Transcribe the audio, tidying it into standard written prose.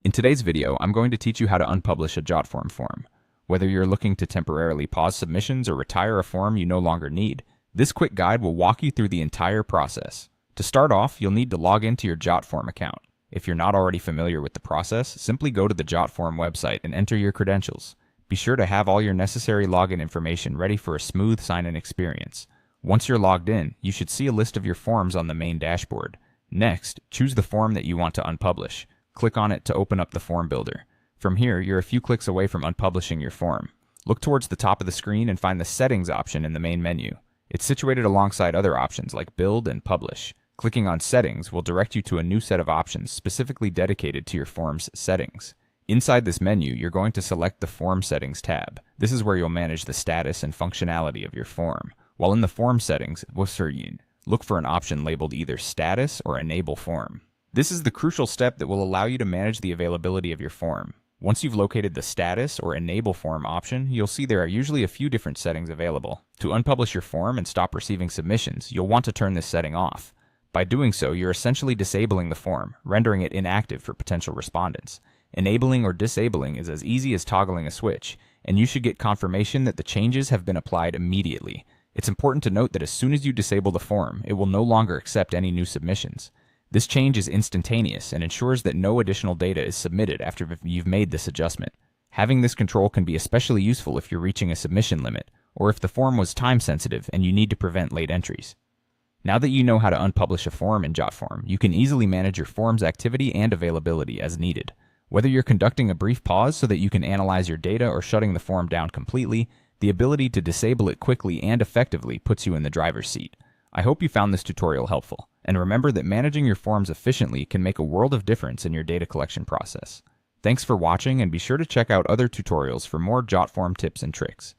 In today's video, I'm going to teach you how to unpublish a JotForm form. Whether you're looking to temporarily pause submissions or retire a form you no longer need, this quick guide will walk you through the entire process. To start off, you'll need to log into your JotForm account. If you're not already familiar with the process, simply go to the JotForm website and enter your credentials. Be sure to have all your necessary login information ready for a smooth sign-in experience. Once you're logged in, you should see a list of your forms on the main dashboard. Next, choose the form that you want to unpublish. Click on it to open up the form builder. From here, you're a few clicks away from unpublishing your form. Look towards the top of the screen and find the Settings option in the main menu. It's situated alongside other options like Build and Publish. Clicking on Settings will direct you to a new set of options specifically dedicated to your form's settings. Inside this menu, you're going to select the Form Settings tab. This is where you'll manage the status and functionality of your form. While in the Form Settings, look for an option labeled either Status or Enable Form. This is the crucial step that will allow you to manage the availability of your form. Once you've located the Status or Enable Form option, you'll see there are usually a few different settings available. To unpublish your form and stop receiving submissions, you'll want to turn this setting off. By doing so, you're essentially disabling the form, rendering it inactive for potential respondents. Enabling or disabling is as easy as toggling a switch, and you should get confirmation that the changes have been applied immediately. It's important to note that as soon as you disable the form, it will no longer accept any new submissions. This change is instantaneous and ensures that no additional data is submitted after you've made this adjustment. Having this control can be especially useful if you're reaching a submission limit, or if the form was time-sensitive and you need to prevent late entries. Now that you know how to unpublish a form in JotForm, you can easily manage your form's activity and availability as needed. Whether you're conducting a brief pause so that you can analyze your data or shutting the form down completely, the ability to disable it quickly and effectively puts you in the driver's seat. I hope you found this tutorial helpful, and remember that managing your forms efficiently can make a world of difference in your data collection process. Thanks for watching, and be sure to check out other tutorials for more JotForm tips and tricks.